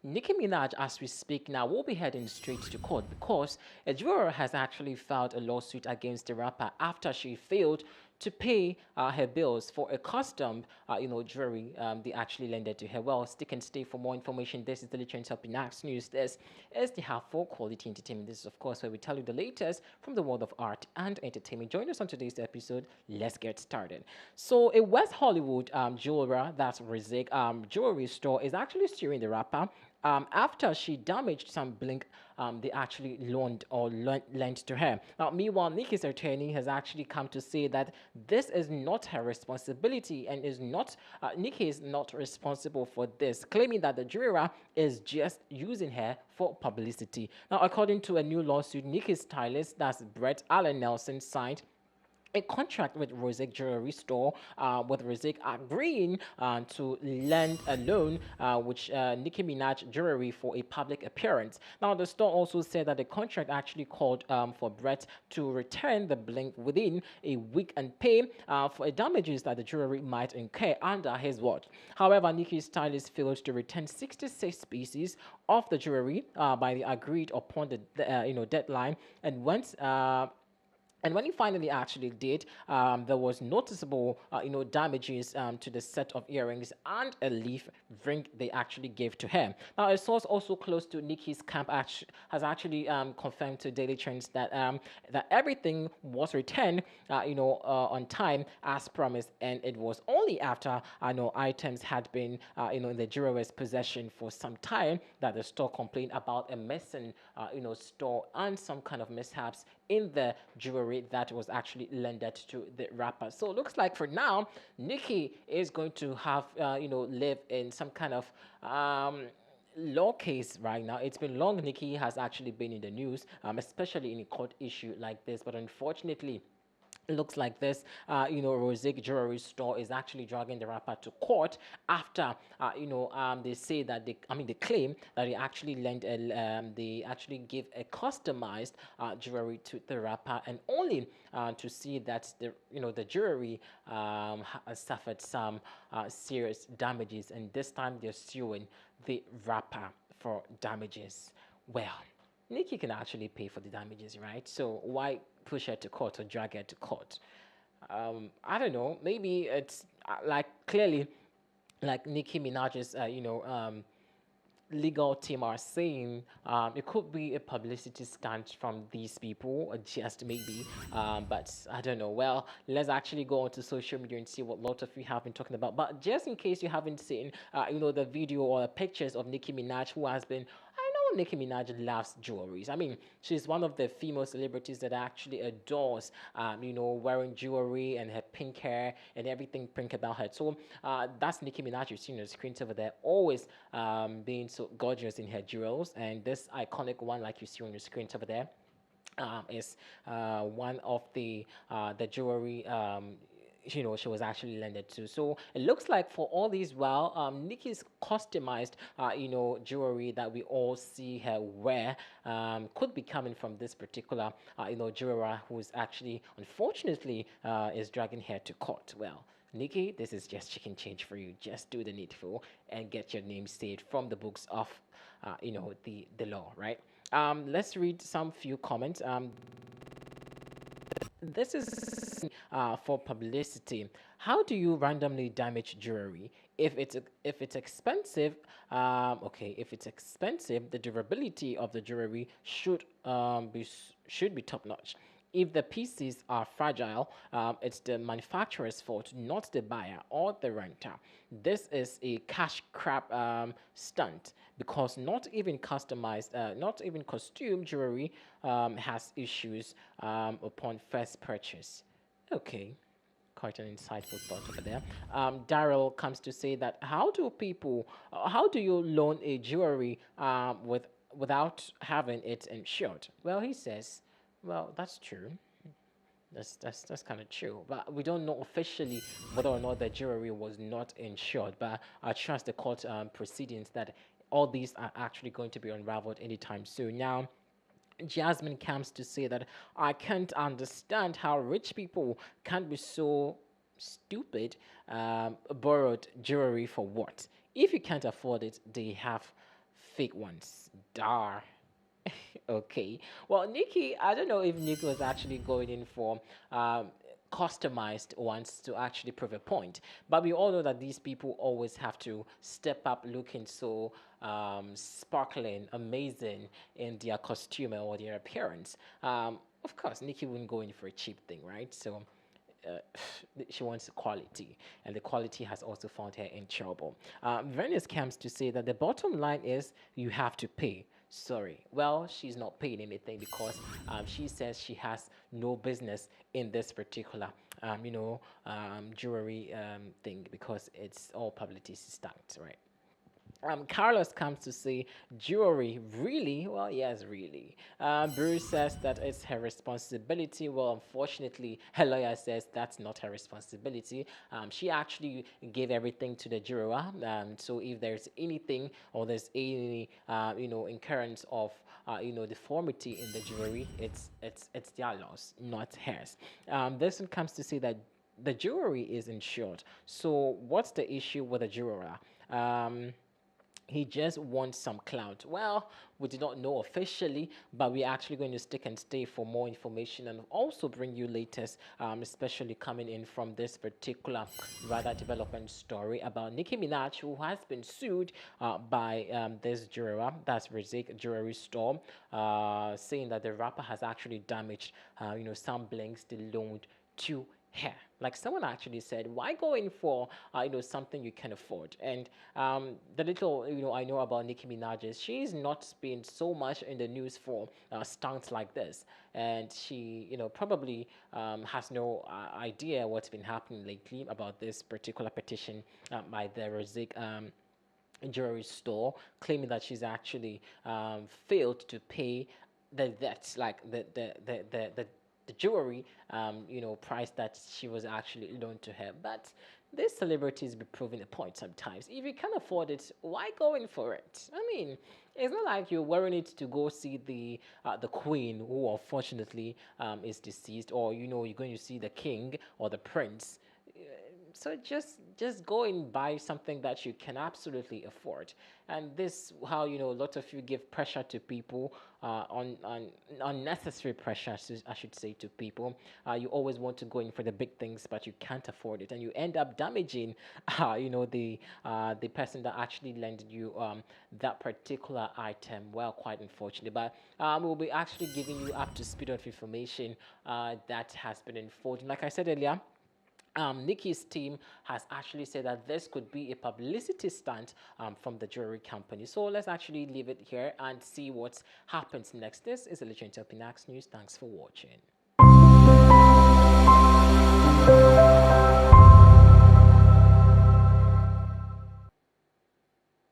Nicki Minaj, as we speak now, will be heading straight to court because a juror has actually filed a lawsuit against the rapper after she failed to pay her bills for a custom, jewelry they actually lended to her. Well, stick and stay for more information. This is the Trends Up in Axe News. This is the half for quality entertainment. This is, of course, where we tell you the latest from the world of art and entertainment. Join us on today's episode. Let's get started. So, a West Hollywood jeweler, that's Rizik jewelry store, is actually suing the rapper after she damaged some blink they actually loaned or lent to her. Now, meanwhile, Nicki's attorney has actually come to say that this is not her responsibility and is not Nicki is not responsible for this, claiming that the juror is just using her for publicity. Now, according to a new lawsuit, Nicki's stylist, that's Brett Allen Nelson, signed a contract with Rosic Jewelry Store, with Rosic agreeing to lend a loan, which Nicki Minaj jewelry for a public appearance. Now, the store also said that the contract actually called for Brett to return the bling within a week and pay for damages that the jewelry might incur under his watch. However, Nicki's stylist failed to return 66 pieces of the jewelry by the agreed upon the deadline, and once. And when he finally actually did, there was noticeable, damages to the set of earrings and a leaf ring they actually gave to him. Now, a source also close to Nicki's camp has actually confirmed to Daily Trends that everything was returned, on time as promised, and it was only after items had been, in the jeweler's possession for some time that the store complained about a missing, store and some kind of mishaps in the jewelry that was actually lended to the rapper. So it looks like for now, Nicki is going to have, live in some kind of law case right now. It's been long. Nicki has actually been in the news, especially in a court issue like this. But unfortunately, it looks like this, Rosic Jewelry Store is actually dragging the rapper to court after, they say that they claim that they actually they actually give a customized jewelry to the rapper, and only to see that the jewelry suffered some serious damages, and this time they're suing the rapper for damages. Well, Nikki can actually pay for the damages, right? So why push her to court or drag her to court? I don't know. Maybe it's like clearly, like Nicki Minaj's, legal team are saying it could be a publicity stunt from these people, or just maybe. But I don't know. Well, let's actually go onto social media and see what a lot of you have been talking about. But just in case you haven't seen, the video or pictures of Nicki Minaj, who has been Nicki Minaj loves jewelries. I mean, she's one of the female celebrities that actually adores, wearing jewelry and her pink hair and everything pink about her. So that's Nicki Minaj you've seen on the screens over there, always being so gorgeous in her jewels. And this iconic one, like you see on your screens over there, is one of the jewelry she was actually lended to. So it looks like for all these while, Nikki's customized, jewelry that we all see her wear could be coming from this particular, jeweler who's actually, unfortunately, is dragging her to court. Well, Nikki, this is just chicken change for you. Just do the needful and get your name saved from the books of, the law, right? Let's read some few comments. This is for publicity. How do you randomly damage jewelry? If it's expensive, okay, if it's expensive, the durability of the jewelry should be top notch. If the pieces are fragile, it's the manufacturer's fault, not the buyer or the renter. This is a cash grab stunt because not even costume jewelry has issues upon first purchase. Okay, quite an insightful thought over there. Daryl comes to say that how do you loan a jewelry without having it insured? Well, he says, well, that's true. That's kind of true, but we don't know officially whether or not the jewelry was not insured. But I trust the court proceedings that all these are actually going to be unraveled anytime soon. Now, Jasmine comes to say that I can't understand how rich people can be so stupid. Borrowed jewelry for what? If you can't afford it, they have fake ones. Dar. Okay. Well, Nikki, I don't know if Nikki was actually going in for um, customized ones to actually prove a point. But we all know that these people always have to step up looking so sparkling, amazing in their costume or their appearance. Of course, Nikki wouldn't go in for a cheap thing, right? So uh, she wants quality, and the quality has also found her in trouble. Venice comes to say that the bottom line is you have to pay. Sorry. Well, she's not paying anything because she says she has no business in this particular, jewelry thing because it's all publicity stunt, right? Carlos comes to say, jewelry, really? Well, yes, really. Bruce says that it's her responsibility. Well, unfortunately, her lawyer says that's not her responsibility. She actually gave everything to the jeweler. So if there's anything or there's any, incurrence of, deformity in the jewelry, it's their loss, not hers. This one comes to say that the jewelry is insured. So what's the issue with the jeweler? He just wants some clout. Well, we do not know officially, but we're actually going to stick and stay for more information and also bring you latest, especially coming in from this particular rather development story about Nicki Minaj, who has been sued by this jeweler, that's Rizik Jewelry Store, saying that the rapper has actually damaged, some blinks they loaned to hair. Like someone actually said, why go in for something you can afford? And the little I know about Nicki Minaj is she's not been so much in the news for stunts like this, and she probably has no idea what's been happening lately about this particular petition by the Razik jewelry store, claiming that she's actually failed to pay the debts, like the jewelry, price that she was actually loaned to her. But these celebrities be proving a point sometimes. If you can afford it, why go in for it? I mean, it's not like you're wearing it to go see the queen, who unfortunately is deceased, or you're going to see the king or the prince. So just go and buy something that you can absolutely afford. And this how a lot of you give pressure to people, on unnecessary pressure, I should say, to people. You always want to go in for the big things, but you can't afford it, and you end up damaging the person that actually lended you that particular item. Well, quite unfortunately, but we'll be actually giving you up to speed of information that has been unfolding. Like I said earlier, Nikki's team has actually said that this could be a publicity stunt from the jewelry company. So let's actually leave it here and see what happens next. This is a Legend of Pinax News. Thanks for watching.